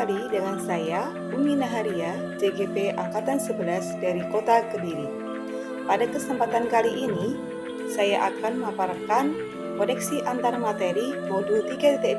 kembali dengan saya, Umi Naharia, JGP Angkatan 11 dari Kota Kediri. Pada kesempatan kali ini, saya akan memaparkan koneksi antar materi modul 3.2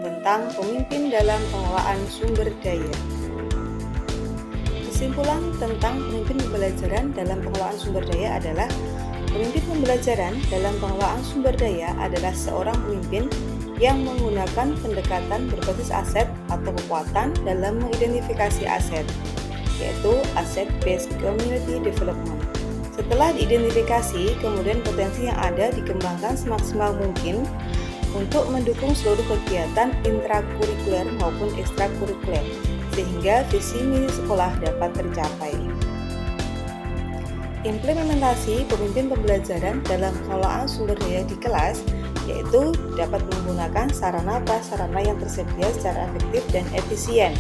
tentang pemimpin dalam pengelolaan sumber daya. Kesimpulan tentang pemimpin pembelajaran dalam pengelolaan sumber daya adalah pemimpin pembelajaran dalam pengelolaan sumber daya adalah seorang pemimpin yang menggunakan pendekatan berbasis aset atau kekuatan dalam mengidentifikasi aset, yaitu Asset-Based Community Development. Setelah diidentifikasi, kemudian potensi yang ada dikembangkan semaksimal mungkin untuk mendukung seluruh kegiatan intrakurikuler maupun ekstrakurikuler, sehingga visi misi sekolah dapat tercapai. Implementasi pemimpin pembelajaran dalam pengelolaan sumber daya di kelas yaitu dapat menggunakan sarana-prasarana yang tersedia secara efektif dan efisien.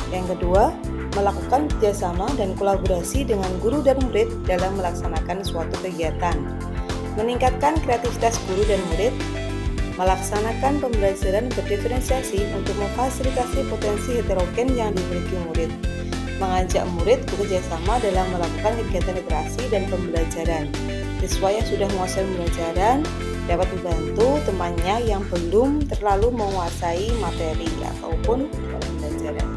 Yang kedua, melakukan kerjasama dan kolaborasi dengan guru dan murid dalam melaksanakan suatu kegiatan. Meningkatkan kreativitas guru dan murid, melaksanakan pembelajaran berdiferensiasi untuk memfasilitasi potensi heterogen yang dimiliki murid. Mengajak murid bekerjasama dalam melakukan kegiatan literasi dan pembelajaran. Siswa yang sudah menguasai pembelajaran dapat membantu temannya yang belum terlalu menguasai materi ataupun pembelajaran.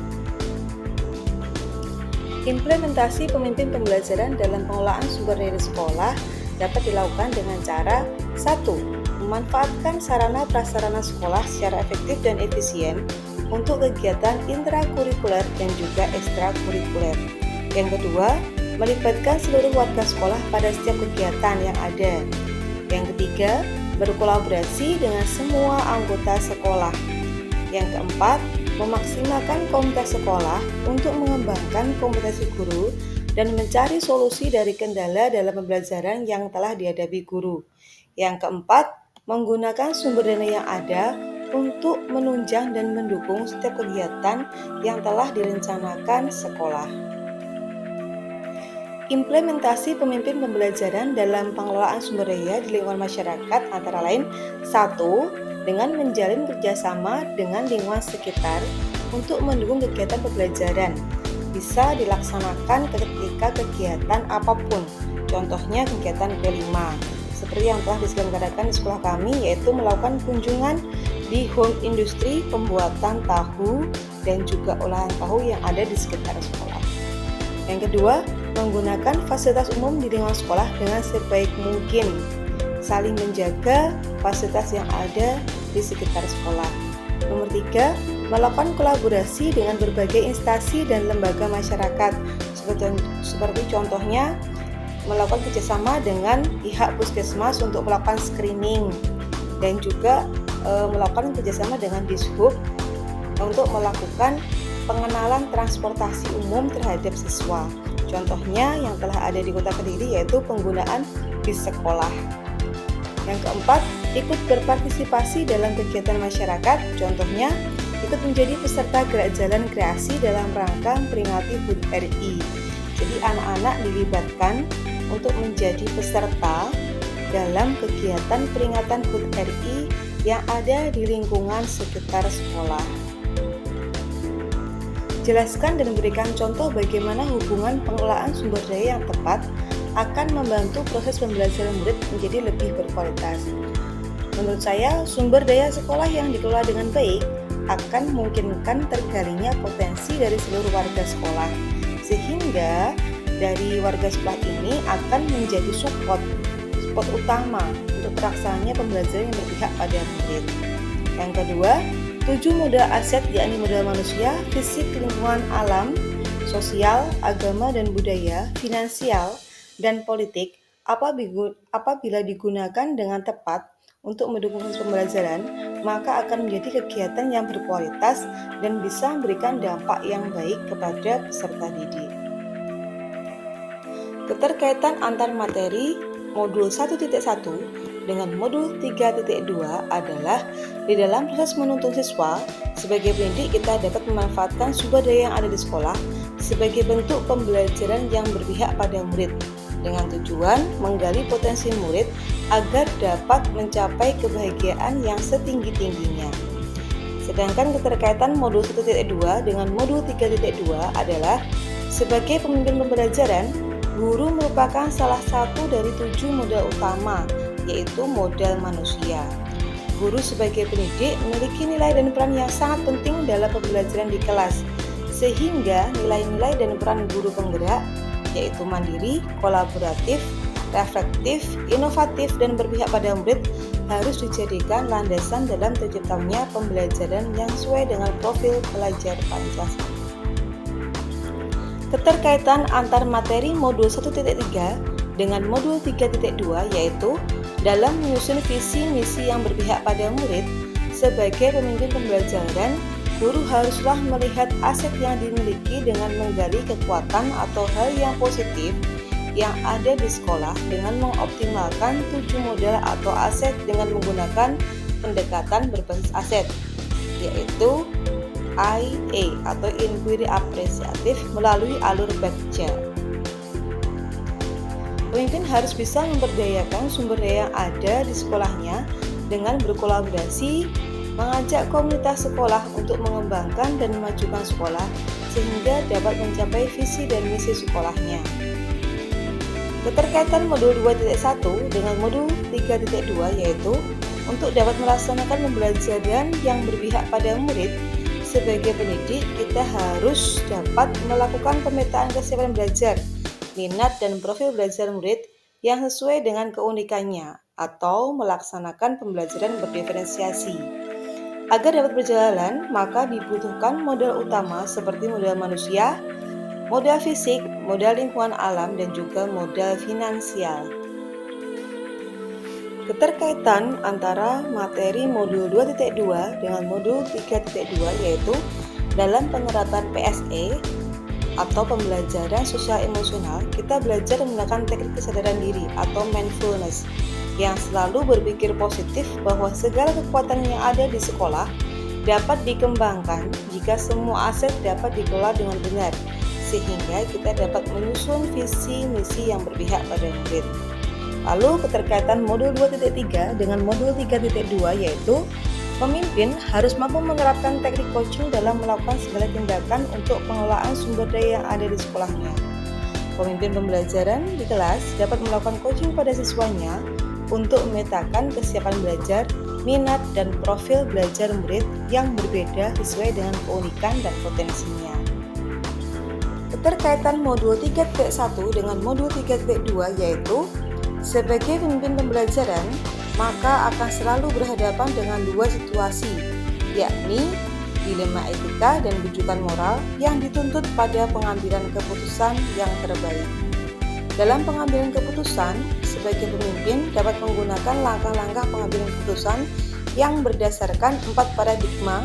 Implementasi pemimpin pembelajaran dalam pengelolaan sumber daya di sekolah dapat dilakukan dengan cara 1. Memanfaatkan sarana-prasarana sekolah secara efektif dan efisien untuk kegiatan intrakurikuler dan juga ekstrakurikuler. Yang kedua, melibatkan seluruh warga sekolah pada setiap kegiatan yang ada. Yang ketiga, berkolaborasi dengan semua anggota sekolah. Yang keempat, memaksimalkan komunitas sekolah untuk mengembangkan kompetensi guru dan mencari solusi dari kendala dalam pembelajaran yang telah dihadapi guru. Yang keempat, menggunakan sumber dana yang ada untuk menunjang dan mendukung setiap kegiatan yang telah direncanakan sekolah. Implementasi pemimpin pembelajaran dalam pengelolaan sumber daya di lingkungan masyarakat antara lain 1. Dengan menjalin kerjasama dengan lingkungan sekitar untuk mendukung kegiatan pembelajaran. Bisa dilaksanakan ketika kegiatan apapun, contohnya kegiatan P5, seperti yang telah diselenggarakan di sekolah kami, yaitu melakukan kunjungan di home industri pembuatan tahu dan juga olahan tahu yang ada di sekitar sekolah. Yang kedua, menggunakan fasilitas umum di lingkungan sekolah dengan sebaik mungkin, saling menjaga fasilitas yang ada di sekitar sekolah. Nomor 3, melakukan kolaborasi dengan berbagai instansi dan lembaga masyarakat, seperti contohnya melakukan kerjasama dengan pihak puskesmas untuk melakukan screening dan juga melakukan kerjasama dengan Dishub untuk melakukan pengenalan transportasi umum terhadap siswa. Contohnya yang telah ada di Kota Kediri yaitu penggunaan bis sekolah. Yang keempat, ikut berpartisipasi dalam kegiatan masyarakat, contohnya ikut menjadi peserta gerak jalan kreasi dalam rangka memperingati HUT RI. Jadi anak-anak dilibatkan untuk menjadi peserta dalam kegiatan peringatan HUT RI yang ada di lingkungan sekitar sekolah. Jelaskan dan berikan contoh bagaimana hubungan pengelolaan sumber daya yang tepat akan membantu proses pembelajaran murid menjadi lebih berkualitas. Menurut saya, sumber daya sekolah yang dikelola dengan baik akan memungkinkan tergalinya potensi dari seluruh warga sekolah, sehingga dari warga sekolah ini akan menjadi support utama untuk terlaksananya pembelajaran yang berpihak pada murid. Yang kedua, 7 modal aset yakni modal manusia, fisik, lingkungan alam, sosial, agama dan budaya, finansial, dan politik apabila digunakan dengan tepat untuk mendukung proses pembelajaran, maka akan menjadi kegiatan yang berkualitas dan bisa memberikan dampak yang baik kepada peserta didik. Keterkaitan antar materi modul 1.1 dengan modul 3.2 adalah di dalam proses menuntun siswa, sebagai pendidik kita dapat memanfaatkan sumber daya yang ada di sekolah sebagai bentuk pembelajaran yang berpihak pada murid dengan tujuan menggali potensi murid agar dapat mencapai kebahagiaan yang setinggi-tingginya. Sedangkan keterkaitan modul 1.2 dengan modul 3.2 adalah sebagai pemimpin pembelajaran, guru merupakan salah satu dari 7 modal utama, yaitu modal manusia. Guru sebagai pendidik memiliki nilai dan peran yang sangat penting dalam pembelajaran di kelas, sehingga nilai-nilai dan peran guru penggerak, yaitu mandiri, kolaboratif, reflektif, inovatif, dan berpihak pada murid harus dijadikan landasan dalam terciptanya pembelajaran yang sesuai dengan profil pelajar Pancasila. Keterkaitan antar materi modul 1.3 dengan modul 3.2 yaitu dalam menyusun visi misi yang berpihak pada murid. Sebagai pemimpin pembelajaran, guru haruslah melihat aset yang dimiliki dengan menggali kekuatan atau hal yang positif yang ada di sekolah dengan mengoptimalkan 7 modal atau aset dengan menggunakan pendekatan berbasis aset, yaitu IA atau inquiry apresiatif melalui alur baca. Pemimpin harus bisa memberdayakan sumber daya yang ada di sekolahnya dengan berkolaborasi, mengajak komunitas sekolah untuk mengembangkan dan memajukan sekolah sehingga dapat mencapai visi dan misi sekolahnya. Keterkaitan modul 2.1 dengan modul 3.2 yaitu untuk dapat melaksanakan pembelajaran yang berpihak pada murid. Sebagai pendidik, kita harus dapat melakukan pemetaan kesiapan belajar, minat dan profil belajar murid yang sesuai dengan keunikannya atau melaksanakan pembelajaran berdiferensiasi. Agar dapat berjalan, maka dibutuhkan modal utama seperti modal manusia, modal fisik, modal lingkungan alam, dan juga modal finansial. Keterkaitan antara materi modul 2.2 dengan modul 3.2 yaitu dalam penerapan PSE atau pembelajaran sosial emosional, kita belajar menggunakan teknik kesadaran diri atau mindfulness yang selalu berpikir positif bahwa segala kekuatan yang ada di sekolah dapat dikembangkan jika semua aset dapat dikelola dengan benar, sehingga kita dapat menyusun visi misi yang berpihak pada murid. Lalu keterkaitan modul 2.3 dengan modul 3.2 yaitu pemimpin harus mampu menerapkan teknik coaching dalam melakukan segala tindakan untuk pengelolaan sumber daya yang ada di sekolahnya. Pemimpin pembelajaran di kelas dapat melakukan coaching pada siswanya untuk memetakan kesiapan belajar, minat, dan profil belajar murid yang berbeda sesuai dengan keunikan dan potensinya. Keterkaitan modul 3.1 dengan modul 3.2 yaitu sebagai pemimpin pembelajaran, maka akan selalu berhadapan dengan dua situasi, yakni dilema etika dan rujukan moral yang dituntut pada pengambilan keputusan yang terbaik. Dalam pengambilan keputusan, sebagai pemimpin dapat menggunakan langkah-langkah pengambilan keputusan yang berdasarkan 4 paradigma,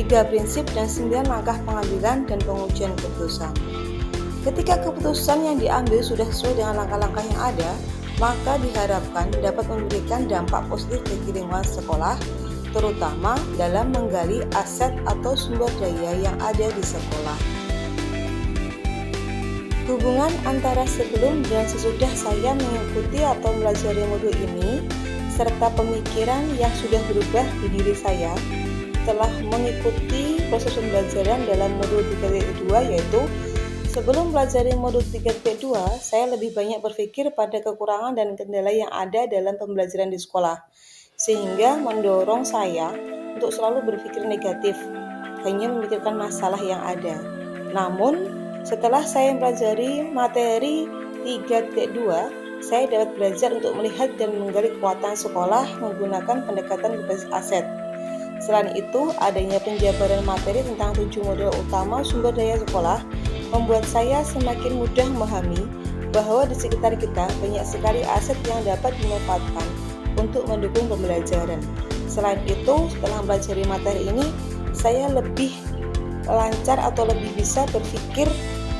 3 prinsip, dan 9 langkah pengambilan dan pengujian keputusan. Ketika keputusan yang diambil sudah sesuai dengan langkah-langkah yang ada, maka diharapkan dapat memberikan dampak positif bagi lingkungan sekolah, terutama dalam menggali aset atau sumber daya yang ada di sekolah. Hubungan antara sebelum dan sesudah saya mengikuti atau mempelajari modul ini, serta pemikiran yang sudah berubah di diri saya setelah mengikuti proses pembelajaran dalam modul 3.2 yaitu sebelum mempelajari modul 3.2, saya lebih banyak berpikir pada kekurangan dan kendala yang ada dalam pembelajaran di sekolah, sehingga mendorong saya untuk selalu berpikir negatif, hanya memikirkan masalah yang ada. Namun, setelah saya mempelajari materi 3.2, saya dapat belajar untuk melihat dan menggali kekuatan sekolah menggunakan pendekatan berbasis aset. Selain itu, adanya penjabaran materi tentang 7 modul utama sumber daya sekolah membuat saya semakin mudah memahami bahwa di sekitar kita banyak sekali aset yang dapat dimanfaatkan untuk mendukung pembelajaran. Selain itu, setelah mempelajari materi ini, saya lebih lancar atau lebih bisa berpikir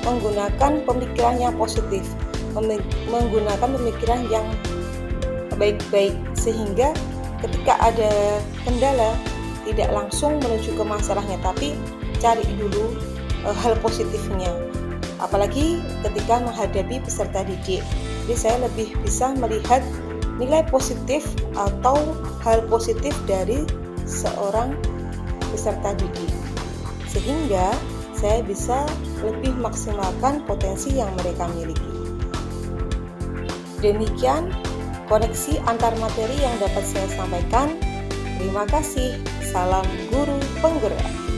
menggunakan pemikiran yang positif, menggunakan pemikiran yang baik-baik, sehingga ketika ada kendala, tidak langsung menuju ke masalahnya, tapi cari dulu hal positifnya, apalagi ketika menghadapi peserta didik. Jadi saya lebih bisa melihat nilai positif atau hal positif dari seorang beserta didik, sehingga saya bisa lebih maksimalkan potensi yang mereka miliki. Demikian koneksi antar materi yang dapat saya sampaikan. Terima kasih. Salam guru penggerak.